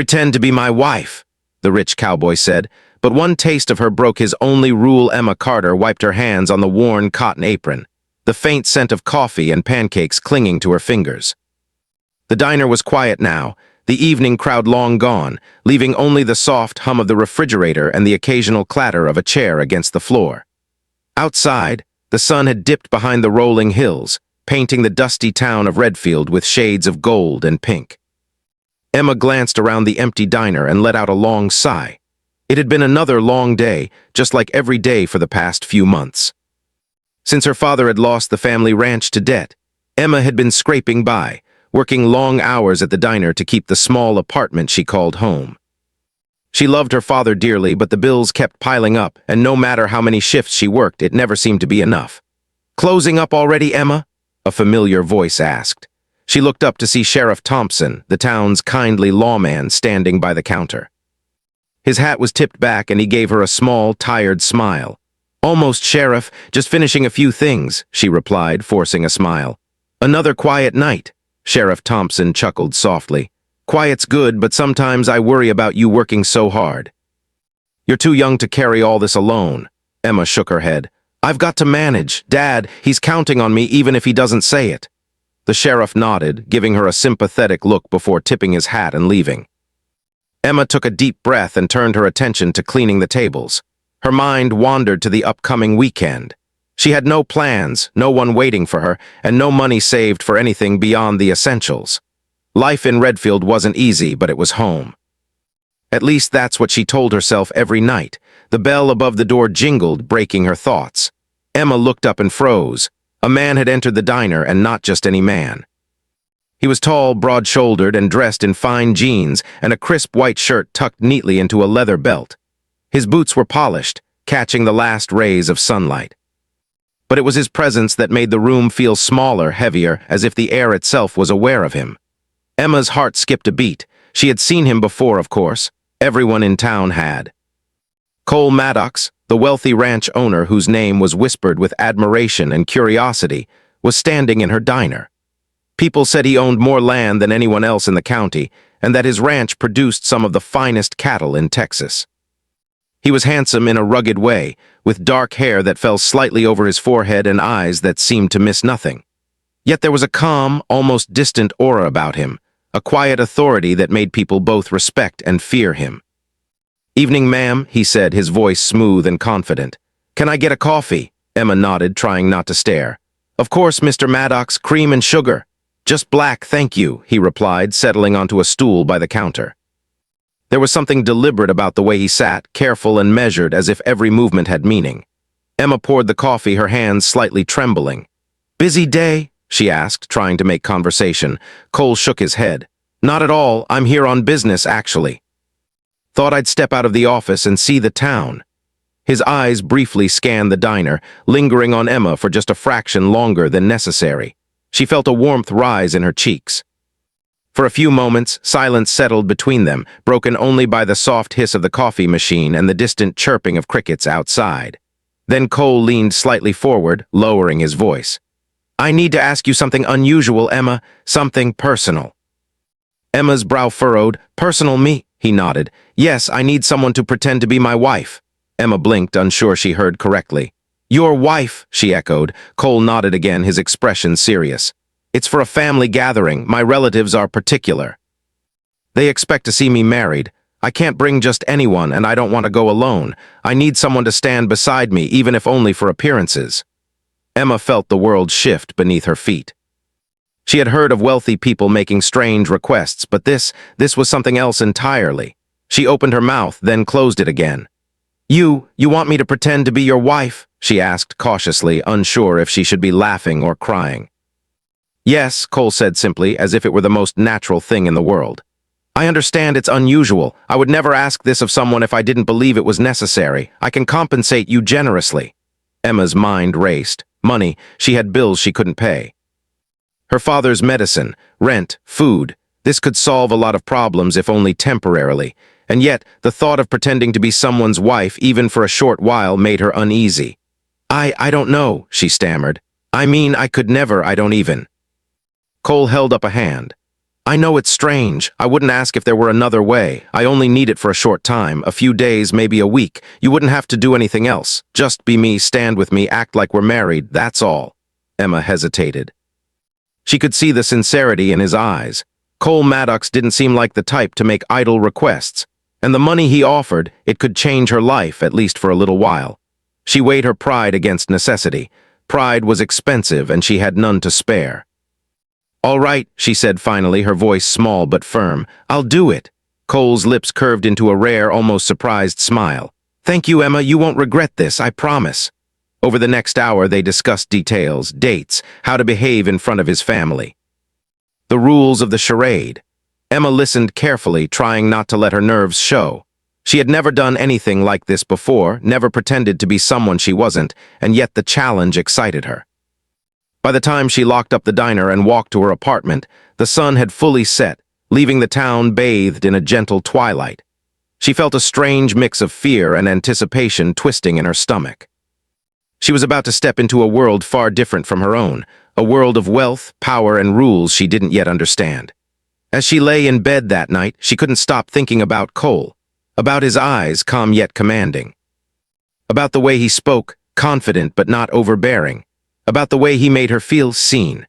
Pretend to be my wife, the rich cowboy said, but one taste of her broke his only rule. Emma Carter wiped her hands on the worn cotton apron, the faint scent of coffee and pancakes clinging to her fingers. The diner was quiet now, the evening crowd long gone, leaving only the soft hum of the refrigerator and the occasional clatter of a chair against the floor. Outside, the sun had dipped behind the rolling hills, painting the dusty town of Redfield with shades of gold and pink. Emma glanced around the empty diner and let out a long sigh. It had been another long day, just like every day for the past few months. Since her father had lost the family ranch to debt, Emma had been scraping by, working long hours at the diner to keep the small apartment she called home. She loved her father dearly, but the bills kept piling up, and no matter how many shifts she worked, it never seemed to be enough. "Closing up already, Emma?" a familiar voice asked. She looked up to see Sheriff Thompson, the town's kindly lawman, standing by the counter. His hat was tipped back and he gave her a small, tired smile. "Almost, Sheriff, just finishing a few things," she replied, forcing a smile. "Another quiet night," Sheriff Thompson chuckled softly. "Quiet's good, but sometimes I worry about you working so hard." "You're too young to carry all this alone," Emma shook her head. "I've got to manage. Dad, he's counting on me even if he doesn't say it." The sheriff nodded, giving her a sympathetic look before tipping his hat and leaving. Emma took a deep breath and turned her attention to cleaning the tables. Her mind wandered to the upcoming weekend. She had no plans, no one waiting for her, and no money saved for anything beyond the essentials. Life in Redfield wasn't easy, but it was home. At least that's what she told herself every night. The bell above the door jingled, breaking her thoughts. Emma looked up and froze. A man had entered the diner, and not just any man. He was tall, broad-shouldered, and dressed in fine jeans and a crisp white shirt tucked neatly into a leather belt. His boots were polished, catching the last rays of sunlight. But it was his presence that made the room feel smaller, heavier, as if the air itself was aware of him. Emma's heart skipped a beat. She had seen him before, of course. Everyone in town had. Cole Maddox, the wealthy ranch owner whose name was whispered with admiration and curiosity, was standing in her diner. People said he owned more land than anyone else in the county, and that his ranch produced some of the finest cattle in Texas. He was handsome in a rugged way, with dark hair that fell slightly over his forehead and eyes that seemed to miss nothing. Yet there was a calm, almost distant aura about him, a quiet authority that made people both respect and fear him. "Evening, ma'am," he said, his voice smooth and confident. "Can I get a coffee?" Emma nodded, trying not to stare. "Of course, Mr. Maddox, cream and sugar." "Just black, thank you," he replied, settling onto a stool by the counter. There was something deliberate about the way he sat, careful and measured, as if every movement had meaning. Emma poured the coffee, her hands slightly trembling. "Busy day?" she asked, trying to make conversation. Cole shook his head. "Not at all. I'm here on business, actually. Thought I'd step out of the office and see the town." His eyes briefly scanned the diner, lingering on Emma for just a fraction longer than necessary. She felt a warmth rise in her cheeks. For a few moments, silence settled between them, broken only by the soft hiss of the coffee machine and the distant chirping of crickets outside. Then Cole leaned slightly forward, lowering his voice. "I need to ask you something unusual, Emma, something personal." Emma's brow furrowed. "Personal me?" He nodded. "Yes, I need someone to pretend to be my wife." Emma blinked, unsure she heard correctly. "Your wife," she echoed. Cole nodded again, his expression serious. "It's for a family gathering. My relatives are particular. They expect to see me married. I can't bring just anyone, and I don't want to go alone. I need someone to stand beside me, even if only for appearances." Emma felt the world shift beneath her feet. She had heard of wealthy people making strange requests, but this was something else entirely. She opened her mouth, then closed it again. You want me to pretend to be your wife?" she asked cautiously, unsure if she should be laughing or crying. "Yes," Cole said simply, as if it were the most natural thing in the world. "I understand it's unusual. I would never ask this of someone if I didn't believe it was necessary. I can compensate you generously." Emma's mind raced. Money. She had bills she couldn't pay. Her father's medicine, rent, food. This could solve a lot of problems if only temporarily. And yet, the thought of pretending to be someone's wife, even for a short while, made her uneasy. I don't know," she stammered. "I mean, I could never, I don't even." Cole held up a hand. I know it's strange. I wouldn't ask if there were another way. I only need it for a short time, a few days, maybe a week. You wouldn't have to do anything else. Just be me, stand with me, act like we're married, that's all. Emma hesitated. She could see the sincerity in his eyes. Cole Maddox didn't seem like the type to make idle requests, and the money he offered, it could change her life, at least for a little while. She weighed her pride against necessity. Pride was expensive, and she had none to spare. All right, she said finally, her voice small but firm. I'll do it. Cole's lips curved into a rare, almost surprised smile. Thank you, Emma, you won't regret this, I promise. Over the next hour, they discussed details, dates, how to behave in front of his family. The rules of the charade. Emma listened carefully, trying not to let her nerves show. She had never done anything like this before, never pretended to be someone she wasn't, and yet the challenge excited her. By the time she locked up the diner and walked to her apartment, the sun had fully set, leaving the town bathed in a gentle twilight. She felt a strange mix of fear and anticipation twisting in her stomach. She was about to step into a world far different from her own, a world of wealth, power, and rules she didn't yet understand. As she lay in bed that night, she couldn't stop thinking about Cole, about his eyes, calm yet commanding, about the way he spoke, confident but not overbearing, about the way he made her feel seen.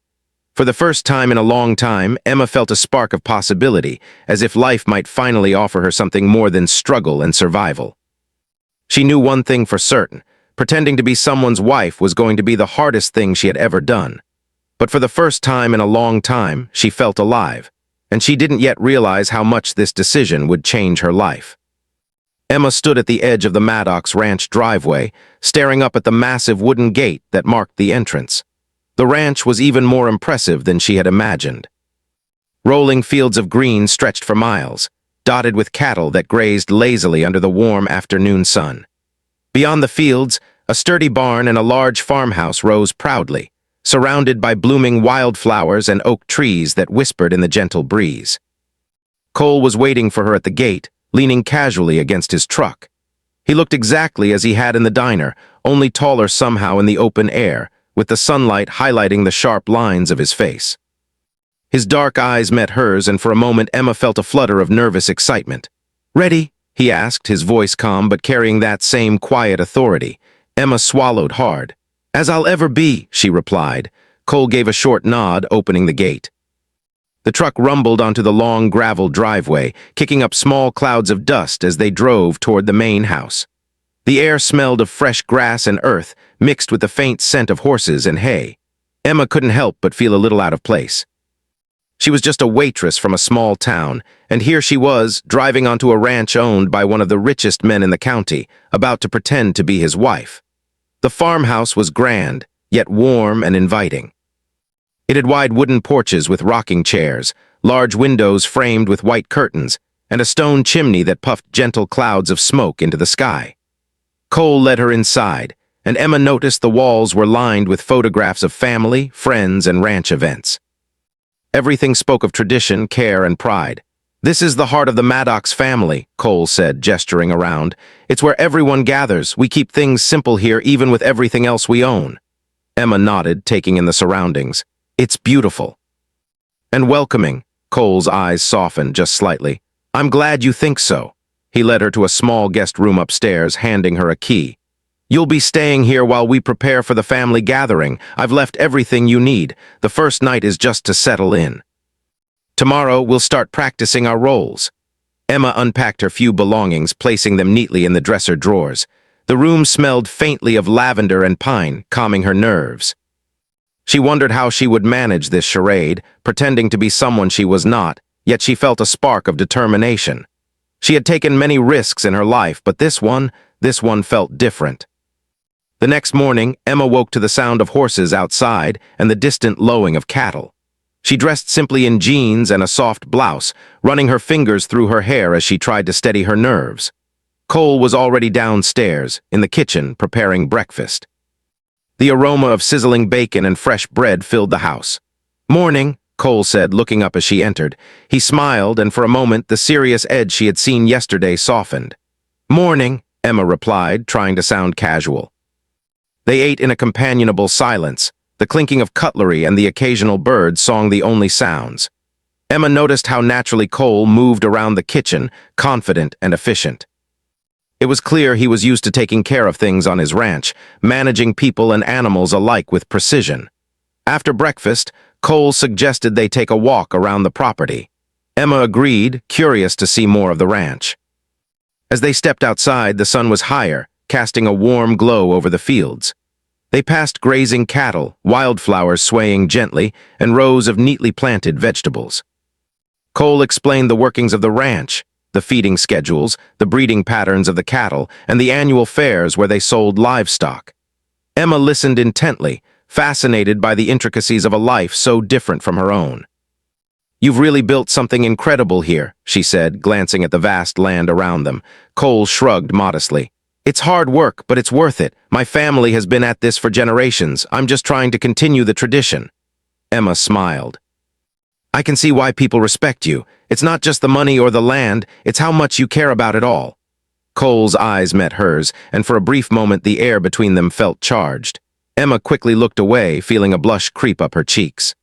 For the first time in a long time, Emma felt a spark of possibility, as if life might finally offer her something more than struggle and survival. She knew one thing for certain: pretending to be someone's wife was going to be the hardest thing she had ever done. But for the first time in a long time, she felt alive, and she didn't yet realize how much this decision would change her life. Emma stood at the edge of the Maddox Ranch driveway, staring up at the massive wooden gate that marked the entrance. The ranch was even more impressive than she had imagined. Rolling fields of green stretched for miles, dotted with cattle that grazed lazily under the warm afternoon sun. Beyond the fields, a sturdy barn and a large farmhouse rose proudly, surrounded by blooming wildflowers and oak trees that whispered in the gentle breeze. Cole was waiting for her at the gate, leaning casually against his truck. He looked exactly as he had in the diner, only taller somehow in the open air, with the sunlight highlighting the sharp lines of his face. His dark eyes met hers, and for a moment Emma felt a flutter of nervous excitement. "Ready?" he asked, his voice calm but carrying that same quiet authority. Emma swallowed hard. "As I'll ever be," she replied. Cole gave a short nod, opening the gate. The truck rumbled onto the long gravel driveway, kicking up small clouds of dust as they drove toward the main house. The air smelled of fresh grass and earth, mixed with the faint scent of horses and hay. Emma couldn't help but feel a little out of place. She was just a waitress from a small town, and here she was, driving onto a ranch owned by one of the richest men in the county, about to pretend to be his wife. The farmhouse was grand, yet warm and inviting. It had wide wooden porches with rocking chairs, large windows framed with white curtains, and a stone chimney that puffed gentle clouds of smoke into the sky. Cole led her inside, and Emma noticed the walls were lined with photographs of family, friends, and ranch events. Everything spoke of tradition, care, and pride. "This is the heart of the Maddox family," Cole said, gesturing around. "It's where everyone gathers. We keep things simple here, even with everything else we own." Emma nodded, taking in the surroundings. "It's beautiful." "And welcoming." Cole's eyes softened just slightly. "I'm glad you think so." He led her to a small guest room upstairs, handing her a key. "You'll be staying here while we prepare for the family gathering. I've left everything you need. The first night is just to settle in. Tomorrow, we'll start practicing our roles." Emma unpacked her few belongings, placing them neatly in the dresser drawers. The room smelled faintly of lavender and pine, calming her nerves. She wondered how she would manage this charade, pretending to be someone she was not, yet she felt a spark of determination. She had taken many risks in her life, but this one felt different. The next morning, Emma woke to the sound of horses outside and the distant lowing of cattle. She dressed simply in jeans and a soft blouse, running her fingers through her hair as she tried to steady her nerves. Cole was already downstairs, in the kitchen, preparing breakfast. The aroma of sizzling bacon and fresh bread filled the house. "Morning," Cole said, looking up as she entered. He smiled, and for a moment the serious edge she had seen yesterday softened. "Morning," Emma replied, trying to sound casual. They ate in a companionable silence, the clinking of cutlery and the occasional bird song the only sounds. Emma noticed how naturally Cole moved around the kitchen, confident and efficient. It was clear he was used to taking care of things on his ranch, managing people and animals alike with precision. After breakfast, Cole suggested they take a walk around the property. Emma agreed, curious to see more of the ranch. As they stepped outside, the sun was higher, casting a warm glow over the fields. They passed grazing cattle, wildflowers swaying gently, and rows of neatly planted vegetables. Cole explained the workings of the ranch, the feeding schedules, the breeding patterns of the cattle, and the annual fairs where they sold livestock. Emma listened intently, fascinated by the intricacies of a life so different from her own. "You've really built something incredible here," she said, glancing at the vast land around them. Cole shrugged modestly. "It's hard work, but it's worth it. My family has been at this for generations. I'm just trying to continue the tradition." Emma smiled. "I can see why people respect you. It's not just the money or the land, it's how much you care about it all." Cole's eyes met hers, and for a brief moment the air between them felt charged. Emma quickly looked away, feeling a blush creep up her cheeks.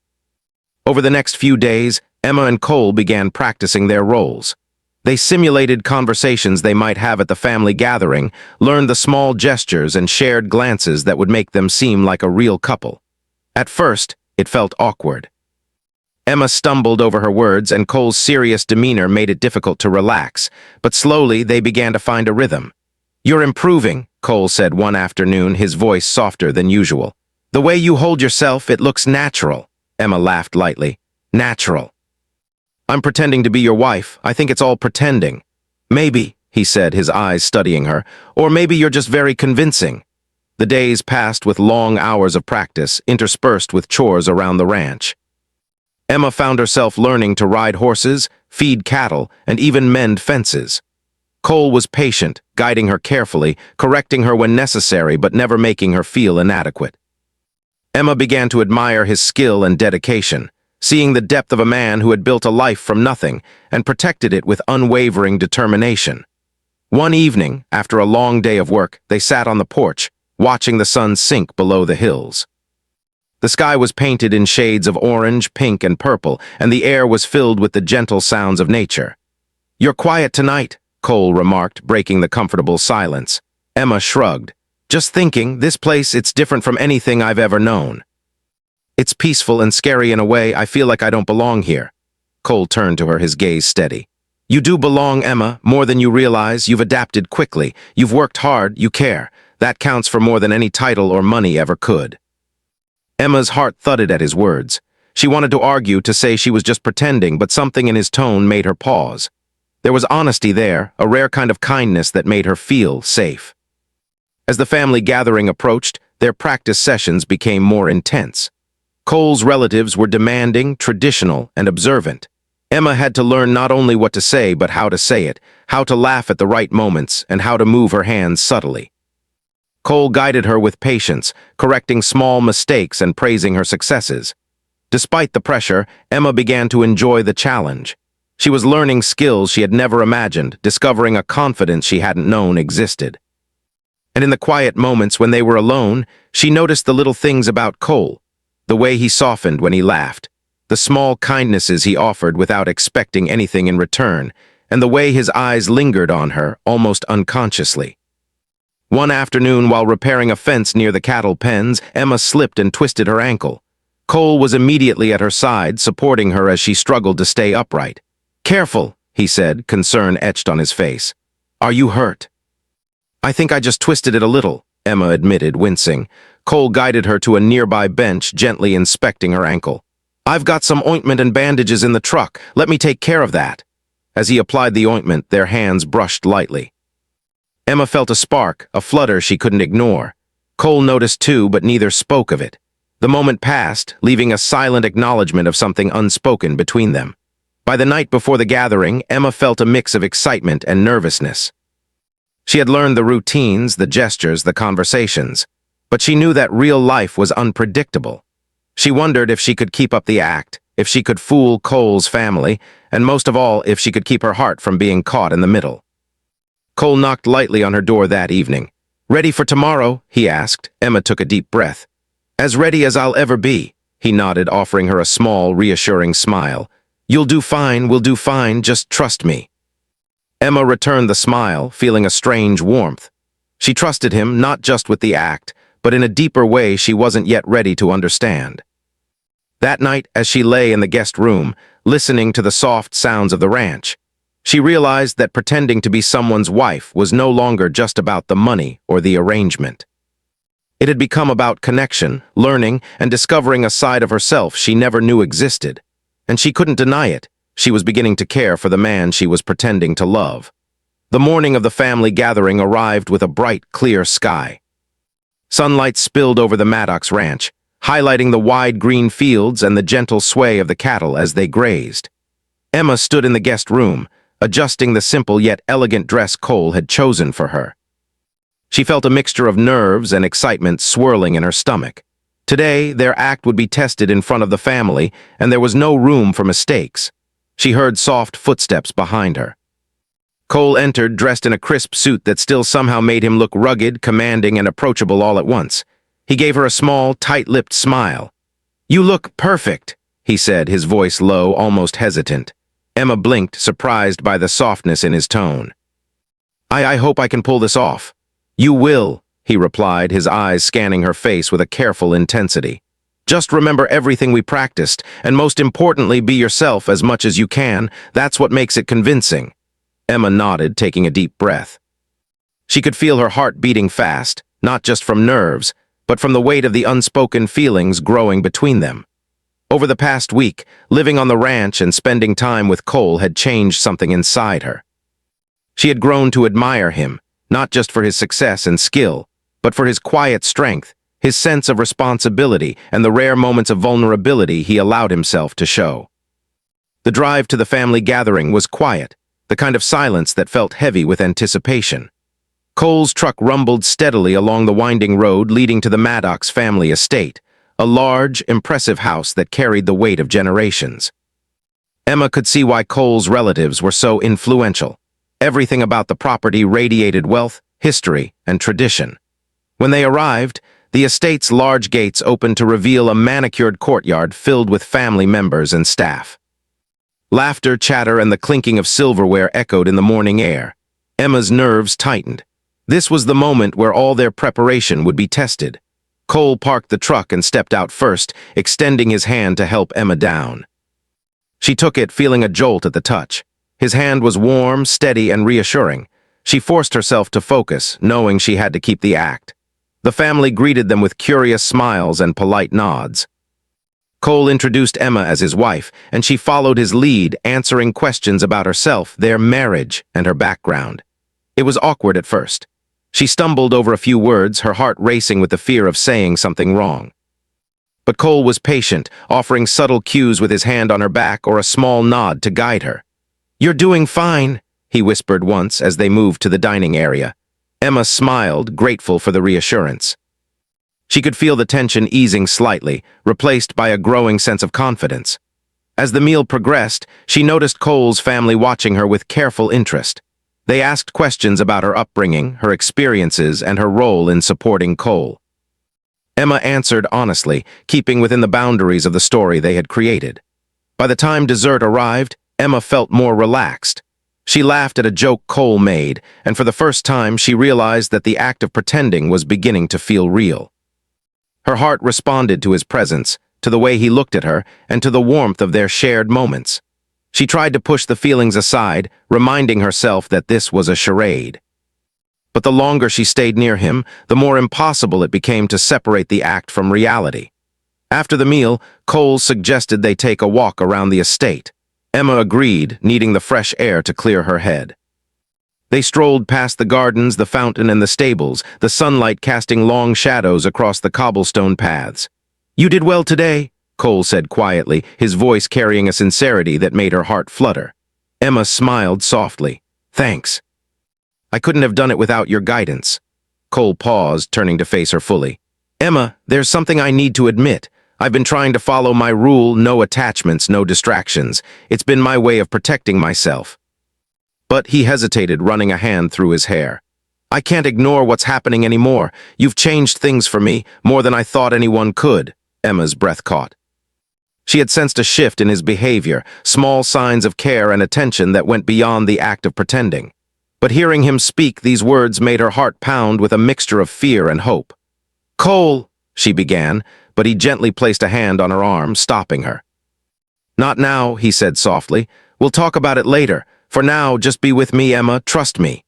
Over the next few days, Emma and Cole began practicing their roles. They simulated conversations they might have at the family gathering, learned the small gestures and shared glances that would make them seem like a real couple. At first, it felt awkward. Emma stumbled over her words, and Cole's serious demeanor made it difficult to relax, but slowly they began to find a rhythm. "You're improving," Cole said one afternoon, his voice softer than usual. "The way you hold yourself, it looks natural." Emma laughed lightly. "Natural. I'm pretending to be your wife. I think it's all pretending." "Maybe," he said, his eyes studying her, "or maybe you're just very convincing." The days passed with long hours of practice, interspersed with chores around the ranch. Emma found herself learning to ride horses, feed cattle, and even mend fences. Cole was patient, guiding her carefully, correcting her when necessary but never making her feel inadequate. Emma began to admire his skill and dedication, seeing the depth of a man who had built a life from nothing and protected it with unwavering determination. One evening, after a long day of work, they sat on the porch, watching the sun sink below the hills. The sky was painted in shades of orange, pink, and purple, and the air was filled with the gentle sounds of nature. "You're quiet tonight," Cole remarked, breaking the comfortable silence. Emma shrugged. "Just thinking, this place, it's different from anything I've ever known. It's peaceful and scary in a way. I feel like I don't belong here." Cole turned to her, his gaze steady. "You do belong, Emma, more than you realize. You've adapted quickly. You've worked hard. You care. That counts for more than any title or money ever could." Emma's heart thudded at his words. She wanted to argue, to say she was just pretending, but something in his tone made her pause. There was honesty there, a rare kind of kindness that made her feel safe. As the family gathering approached, their practice sessions became more intense. Cole's relatives were demanding, traditional, and observant. Emma had to learn not only what to say, but how to say it, how to laugh at the right moments, and how to move her hands subtly. Cole guided her with patience, correcting small mistakes and praising her successes. Despite the pressure, Emma began to enjoy the challenge. She was learning skills she had never imagined, discovering a confidence she hadn't known existed. And in the quiet moments when they were alone, she noticed the little things about Cole, the way he softened when he laughed, the small kindnesses he offered without expecting anything in return, and the way his eyes lingered on her, almost unconsciously. One afternoon, while repairing a fence near the cattle pens, Emma slipped and twisted her ankle. Cole was immediately at her side, supporting her as she struggled to stay upright. "Careful," he said, concern etched on his face. "Are you hurt?" "I think I just twisted it a little," Emma admitted, wincing. Cole guided her to a nearby bench, gently inspecting her ankle. "I've got some ointment and bandages in the truck. Let me take care of that." As he applied the ointment, their hands brushed lightly. Emma felt a spark, a flutter she couldn't ignore. Cole noticed too, but neither spoke of it. The moment passed, leaving a silent acknowledgement of something unspoken between them. By the night before the gathering, Emma felt a mix of excitement and nervousness. She had learned the routines, the gestures, the conversations, but she knew that real life was unpredictable. She wondered if she could keep up the act, if she could fool Cole's family, and most of all, if she could keep her heart from being caught in the middle. Cole knocked lightly on her door that evening. "Ready for tomorrow?" he asked. Emma took a deep breath. "As ready as I'll ever be," he nodded, offering her a small, reassuring smile. You'll do fine, we'll do fine, just trust me. Emma returned the smile, feeling a strange warmth. She trusted him not just with the act, but in a deeper way she wasn't yet ready to understand. That night, as she lay in the guest room, listening to the soft sounds of the ranch, she realized that pretending to be someone's wife was no longer just about the money or the arrangement. It had become about connection, learning, and discovering a side of herself she never knew existed. And she couldn't deny it. She was beginning to care for the man she was pretending to love. The morning of the family gathering arrived with a bright, clear sky. Sunlight spilled over the Maddox ranch, highlighting the wide green fields and the gentle sway of the cattle as they grazed. Emma stood in the guest room, adjusting the simple yet elegant dress Cole had chosen for her. She felt a mixture of nerves and excitement swirling in her stomach. Today, their act would be tested in front of the family, and there was no room for mistakes. She heard soft footsteps behind her. Cole entered, dressed in a crisp suit that still somehow made him look rugged, commanding, and approachable all at once. He gave her a small, tight-lipped smile. "You look perfect," he said, his voice low, almost hesitant. Emma blinked, surprised by the softness in his tone. I hope I can pull this off." "You will," he replied, his eyes scanning her face with a careful intensity. "Just remember everything we practiced, and most importantly, be yourself as much as you can. That's what makes it convincing." Emma nodded, taking a deep breath. She could feel her heart beating fast, not just from nerves, but from the weight of the unspoken feelings growing between them. Over the past week, living on the ranch and spending time with Cole had changed something inside her. She had grown to admire him, not just for his success and skill, but for his quiet strength, his sense of responsibility, and the rare moments of vulnerability he allowed himself to show. The drive to the family gathering was quiet, the kind of silence that felt heavy with anticipation. Cole's truck rumbled steadily along the winding road leading to the Maddox family estate, a large, impressive house that carried the weight of generations. Emma could see why Cole's relatives were so influential. Everything about the property radiated wealth, history, and tradition. When they arrived, the estate's large gates opened to reveal a manicured courtyard filled with family members and staff. Laughter, chatter, and the clinking of silverware echoed in the morning air. Emma's nerves tightened. This was the moment where all their preparation would be tested. Cole parked the truck and stepped out first, extending his hand to help Emma down. She took it, feeling a jolt at the touch. His hand was warm, steady, and reassuring. She forced herself to focus, knowing she had to keep the act. The family greeted them with curious smiles and polite nods. Cole introduced Emma as his wife, and she followed his lead, answering questions about herself, their marriage, and her background. It was awkward at first. She stumbled over a few words, her heart racing with the fear of saying something wrong. But Cole was patient, offering subtle cues with his hand on her back or a small nod to guide her. "You're doing fine," he whispered once as they moved to the dining area. Emma smiled, grateful for the reassurance. She could feel the tension easing slightly, replaced by a growing sense of confidence. As the meal progressed, she noticed Cole's family watching her with careful interest. They asked questions about her upbringing, her experiences, and her role in supporting Cole. Emma answered honestly, keeping within the boundaries of the story they had created. By the time dessert arrived, Emma felt more relaxed. She laughed at a joke Cole made, and for the first time she realized that the act of pretending was beginning to feel real. Her heart responded to his presence, to the way he looked at her, and to the warmth of their shared moments. She tried to push the feelings aside, reminding herself that this was a charade. But the longer she stayed near him, the more impossible it became to separate the act from reality. After the meal, Cole suggested they take a walk around the estate. Emma agreed, needing the fresh air to clear her head. They strolled past the gardens, the fountain, and the stables, the sunlight casting long shadows across the cobblestone paths. "You did well today," Cole said quietly, his voice carrying a sincerity that made her heart flutter. Emma smiled softly. "Thanks. I couldn't have done it without your guidance." Cole paused, turning to face her fully. "Emma, there's something I need to admit. I've been trying to follow my rule, no attachments, no distractions. It's been my way of protecting myself." But he hesitated, running a hand through his hair. "I can't ignore what's happening anymore. You've changed things for me, more than I thought anyone could." Emma's breath caught. She had sensed a shift in his behavior, small signs of care and attention that went beyond the act of pretending. But hearing him speak, these words made her heart pound with a mixture of fear and hope. "Cole," she began, but he gently placed a hand on her arm, stopping her. "Not now," he said softly. "We'll talk about it later. For now, just be with me, Emma. Trust me."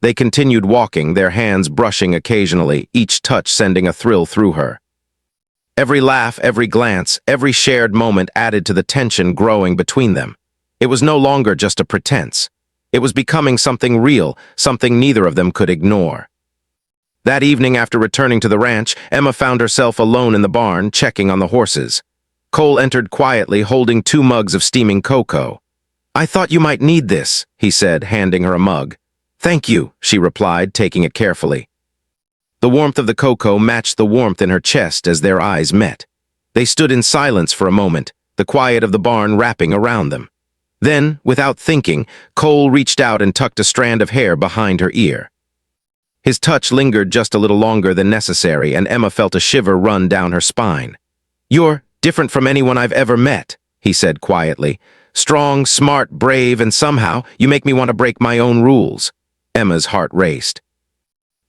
They continued walking, their hands brushing occasionally, each touch sending a thrill through her. Every laugh, every glance, every shared moment added to the tension growing between them. It was no longer just a pretense. It was becoming something real, something neither of them could ignore. That evening, after returning to the ranch, Emma found herself alone in the barn, checking on the horses. Cole entered quietly, holding 2 mugs of steaming cocoa. "I thought you might need this," he said, handing her a mug. "Thank you," she replied, taking it carefully. The warmth of the cocoa matched the warmth in her chest as their eyes met. They stood in silence for a moment, the quiet of the barn wrapping around them. Then, without thinking, Cole reached out and tucked a strand of hair behind her ear. His touch lingered just a little longer than necessary, and Emma felt a shiver run down her spine. "You're different from anyone I've ever met," he said quietly. "Strong, smart, brave, and somehow you make me want to break my own rules." Emma's heart raced.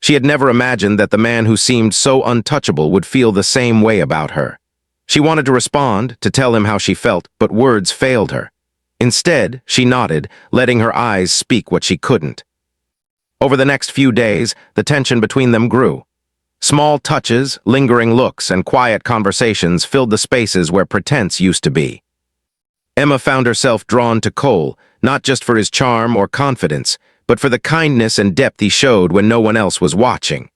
She had never imagined that the man who seemed so untouchable would feel the same way about her. She wanted to respond, to tell him how she felt, but words failed her. Instead, she nodded, letting her eyes speak what she couldn't. Over the next few days, the tension between them grew. Small touches, lingering looks, and quiet conversations filled the spaces where pretense used to be. Emma found herself drawn to Cole, not just for his charm or confidence, but for the kindness and depth he showed when no one else was watching.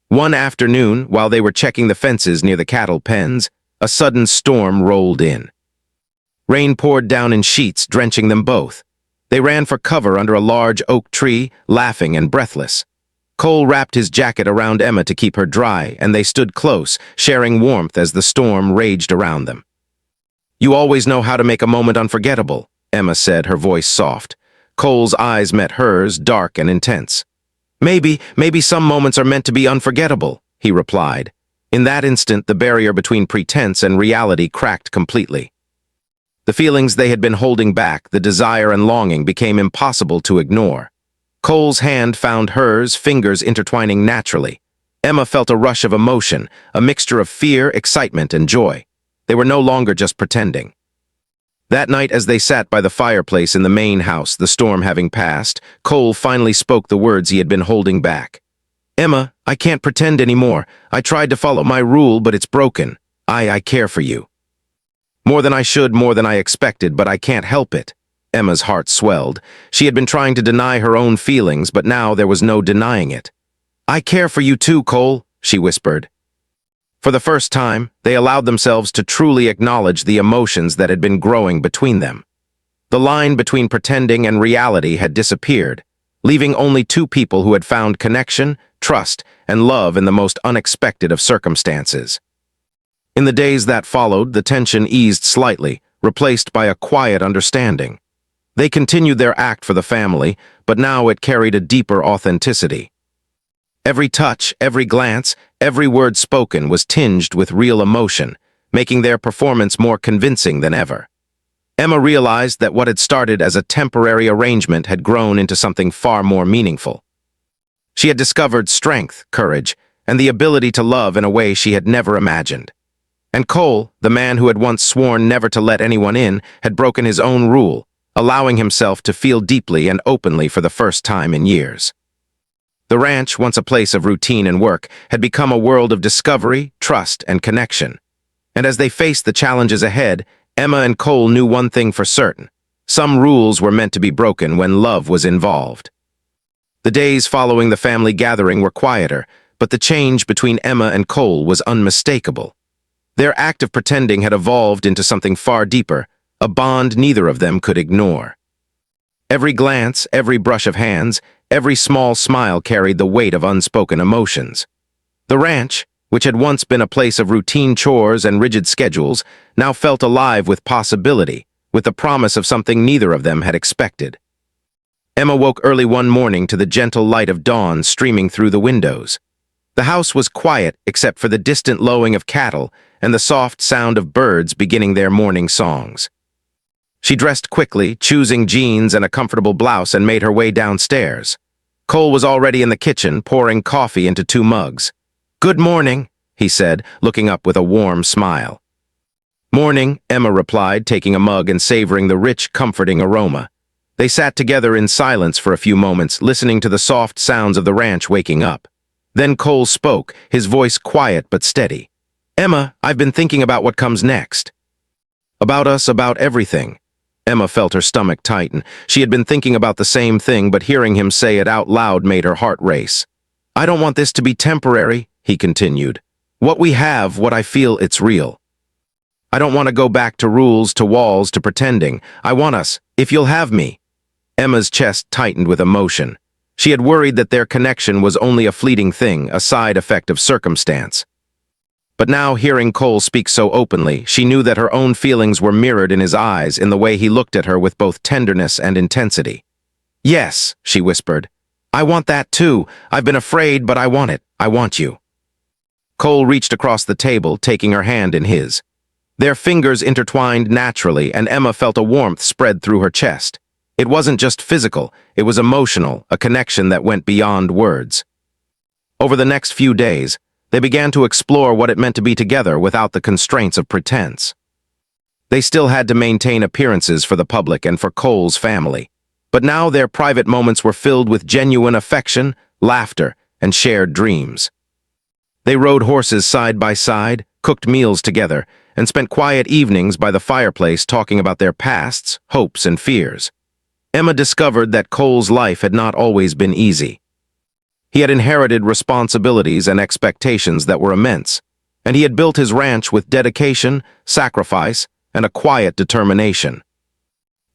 One afternoon, while they were checking the fences near the cattle pens, a sudden storm rolled in. Rain poured down in sheets, drenching them both. They ran for cover under a large oak tree, laughing and breathless. Cole wrapped his jacket around Emma to keep her dry, and they stood close, sharing warmth as the storm raged around them. "You always know how to make a moment unforgettable," Emma said, her voice soft. Cole's eyes met hers, dark and intense. Maybe some moments are meant to be unforgettable," he replied. In that instant, the barrier between pretense and reality cracked completely. The feelings they had been holding back, the desire and longing, became impossible to ignore. Cole's hand found hers, fingers intertwining naturally. Emma felt a rush of emotion, a mixture of fear, excitement, and joy. They were no longer just pretending. That night, as they sat by the fireplace in the main house, the storm having passed, Cole finally spoke the words he had been holding back. "Emma, I can't pretend anymore. I tried to follow my rule, but it's broken. I care for you. More than I should, more than I expected, but I can't help it." Emma's heart swelled. She had been trying to deny her own feelings, but now there was no denying it. "I care for you too, Cole," she whispered. For the first time, they allowed themselves to truly acknowledge the emotions that had been growing between them. The line between pretending and reality had disappeared, leaving only 2 people who had found connection, trust, and love in the most unexpected of circumstances. In the days that followed, the tension eased slightly, replaced by a quiet understanding. They continued their act for the family, but now it carried a deeper authenticity. Every touch, every glance, every word spoken was tinged with real emotion, making their performance more convincing than ever. Emma realized that what had started as a temporary arrangement had grown into something far more meaningful. She had discovered strength, courage, and the ability to love in a way she had never imagined. And Cole, the man who had once sworn never to let anyone in, had broken his own rule, allowing himself to feel deeply and openly for the first time in years. The ranch, once a place of routine and work, had become a world of discovery, trust, and connection. And as they faced the challenges ahead, Emma and Cole knew one thing for certain. Some rules were meant to be broken when love was involved. The days following the family gathering were quieter, but the change between Emma and Cole was unmistakable. Their act of pretending had evolved into something far deeper, a bond neither of them could ignore. Every glance, every brush of hands, every small smile carried the weight of unspoken emotions. The ranch, which had once been a place of routine chores and rigid schedules, now felt alive with possibility, with the promise of something neither of them had expected. Emma woke early one morning to the gentle light of dawn streaming through the windows. The house was quiet except for the distant lowing of cattle and the soft sound of birds beginning their morning songs. She dressed quickly, choosing jeans and a comfortable blouse, and made her way downstairs. Cole was already in the kitchen, pouring coffee into 2 mugs. "Good morning," he said, looking up with a warm smile. "Morning," Emma replied, taking a mug and savoring the rich, comforting aroma. They sat together in silence for a few moments, listening to the soft sounds of the ranch waking up. Then Cole spoke, his voice quiet but steady. "Emma, I've been thinking about what comes next." "About us, about everything." Emma felt her stomach tighten. She had been thinking about the same thing, but hearing him say it out loud made her heart race. "I don't want this to be temporary," he continued. "What we have, what I feel, it's real. I don't want to go back to rules, to walls, to pretending. I want us, if you'll have me." Emma's chest tightened with emotion. She had worried that their connection was only a fleeting thing, a side effect of circumstance. But now, hearing Cole speak so openly, she knew that her own feelings were mirrored in his eyes, in the way he looked at her with both tenderness and intensity. "Yes," she whispered. "I want that too. I've been afraid, but I want it. I want you." Cole reached across the table, taking her hand in his. Their fingers intertwined naturally, and Emma felt a warmth spread through her chest. It wasn't just physical, it was emotional, a connection that went beyond words. Over the next few days, they began to explore what it meant to be together without the constraints of pretense. They still had to maintain appearances for the public and for Cole's family, but now their private moments were filled with genuine affection, laughter, and shared dreams. They rode horses side by side, cooked meals together, and spent quiet evenings by the fireplace talking about their pasts, hopes, and fears. Emma discovered that Cole's life had not always been easy. He had inherited responsibilities and expectations that were immense, and he had built his ranch with dedication, sacrifice, and a quiet determination.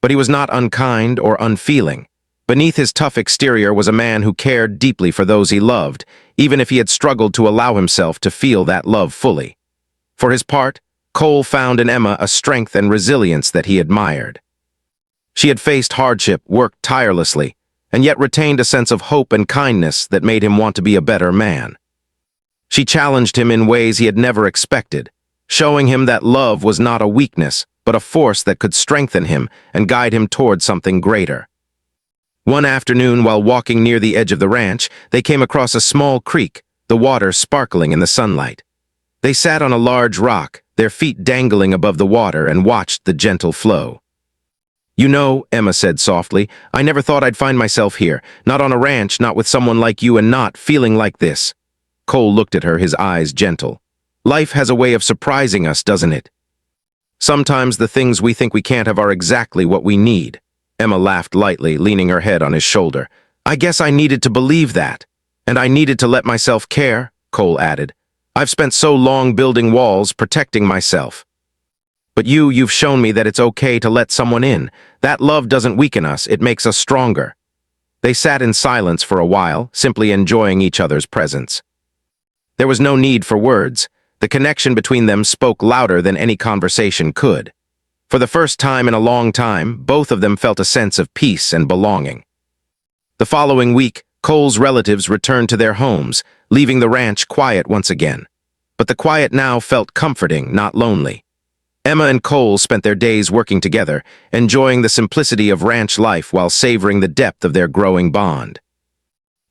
But he was not unkind or unfeeling. Beneath his tough exterior was a man who cared deeply for those he loved, even if he had struggled to allow himself to feel that love fully. For his part, Cole found in Emma a strength and resilience that he admired. She had faced hardship, worked tirelessly, and yet retained a sense of hope and kindness that made him want to be a better man. She challenged him in ways he had never expected, showing him that love was not a weakness, but a force that could strengthen him and guide him toward something greater. One afternoon, while walking near the edge of the ranch, they came across a small creek, the water sparkling in the sunlight. They sat on a large rock, their feet dangling above the water, and watched the gentle flow. "You know," Emma said softly, "I never thought I'd find myself here, not on a ranch, not with someone like you, and not feeling like this." Cole looked at her, his eyes gentle. "Life has a way of surprising us, doesn't it? Sometimes the things we think we can't have are exactly what we need." Emma laughed lightly, leaning her head on his shoulder. "I guess I needed to believe that. And I needed to let myself care," Cole added. "I've spent so long building walls, protecting myself. But you've shown me that it's okay to let someone in. That love doesn't weaken us, it makes us stronger." They sat in silence for a while, simply enjoying each other's presence. There was no need for words. The connection between them spoke louder than any conversation could. For the first time in a long time, both of them felt a sense of peace and belonging. The following week, Cole's relatives returned to their homes, leaving the ranch quiet once again. But the quiet now felt comforting, not lonely. Emma and Cole spent their days working together, enjoying the simplicity of ranch life while savoring the depth of their growing bond.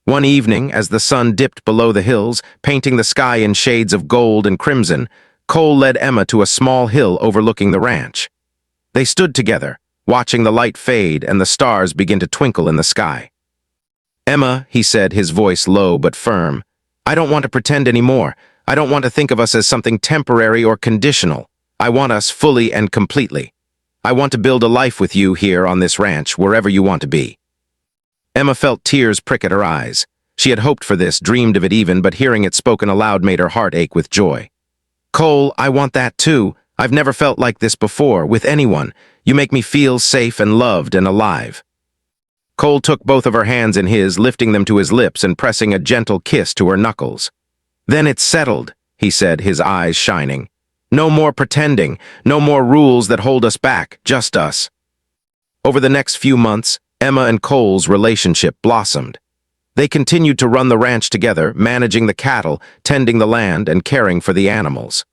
One evening, as the sun dipped below the hills, painting the sky in shades of gold and crimson, Cole led Emma to a small hill overlooking the ranch. They stood together, watching the light fade and the stars begin to twinkle in the sky. "Emma," he said, his voice low but firm, "I don't want to pretend anymore. I don't want to think of us as something temporary or conditional. I want us fully and completely. I want to build a life with you here on this ranch, wherever you want to be." Emma felt tears prick at her eyes. She had hoped for this, dreamed of it even, but hearing it spoken aloud made her heart ache with joy. "Cole, I want that too. I've never felt like this before, with anyone. You make me feel safe and loved and alive." Cole took both of her hands in his, lifting them to his lips and pressing a gentle kiss to her knuckles. "Then it's settled," he said, his eyes shining. "No more pretending, no more rules that hold us back, just us." Over the next few months, Emma and Cole's relationship blossomed. They continued to run the ranch together, managing the cattle, tending the land, and caring for the animals.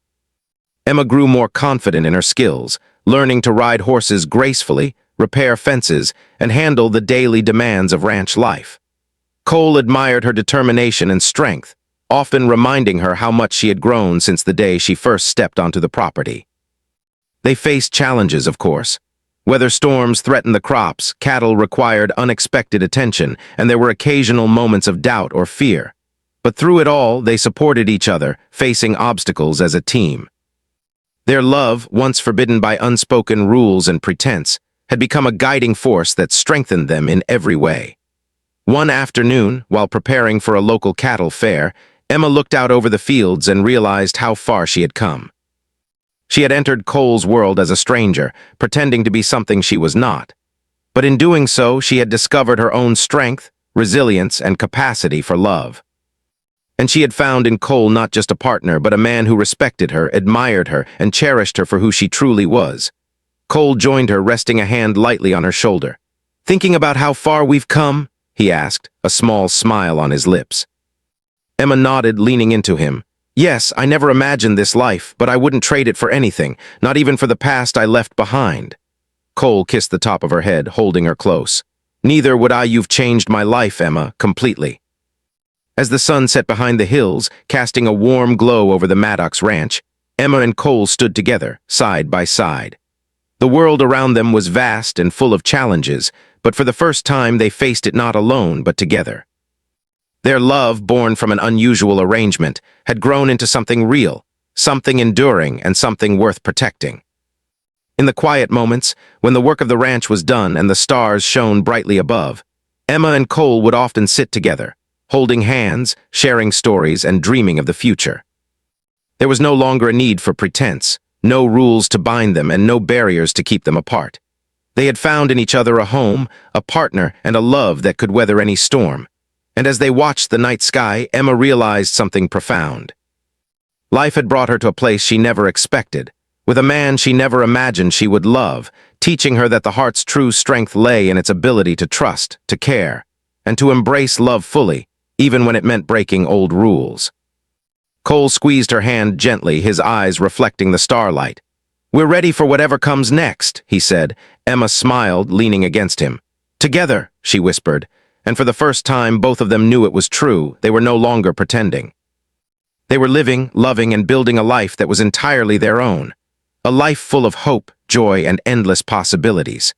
Emma grew more confident in her skills, learning to ride horses gracefully, repair fences, and handle the daily demands of ranch life. Cole admired her determination and strength, often reminding her how much she had grown since the day she first stepped onto the property. They faced challenges, of course. Weather storms threatened the crops, cattle required unexpected attention, and there were occasional moments of doubt or fear. But through it all, they supported each other, facing obstacles as a team. Their love, once forbidden by unspoken rules and pretense, had become a guiding force that strengthened them in every way. One afternoon, while preparing for a local cattle fair, Emma looked out over the fields and realized how far she had come. She had entered Cole's world as a stranger, pretending to be something she was not. But in doing so, she had discovered her own strength, resilience, and capacity for love. And she had found in Cole not just a partner, but a man who respected her, admired her, and cherished her for who she truly was. Cole joined her, resting a hand lightly on her shoulder. "Thinking about how far we've come?" he asked, a small smile on his lips. Emma nodded, leaning into him. "Yes, I never imagined this life, but I wouldn't trade it for anything, not even for the past I left behind." Cole kissed the top of her head, holding her close. "Neither would I. You've changed my life, Emma, completely." As the sun set behind the hills, casting a warm glow over the Maddox ranch, Emma and Cole stood together, side by side. The world around them was vast and full of challenges, but for the first time they faced it not alone, but together. Their love, born from an unusual arrangement, had grown into something real, something enduring, and something worth protecting. In the quiet moments, when the work of the ranch was done and the stars shone brightly above, Emma and Cole would often sit together, holding hands, sharing stories, and dreaming of the future. There was no longer a need for pretense, no rules to bind them, and no barriers to keep them apart. They had found in each other a home, a partner, and a love that could weather any storm. And as they watched the night sky, Emma realized something profound. Life had brought her to a place she never expected, with a man she never imagined she would love, teaching her that the heart's true strength lay in its ability to trust, to care, and to embrace love fully, even when it meant breaking old rules. Cole squeezed her hand gently, his eyes reflecting the starlight. "We're ready for whatever comes next," he said. Emma smiled, leaning against him. "Together," she whispered, and for the first time both of them knew it was true. They were no longer pretending. They were living, loving, and building a life that was entirely their own. A life full of hope, joy, and endless possibilities.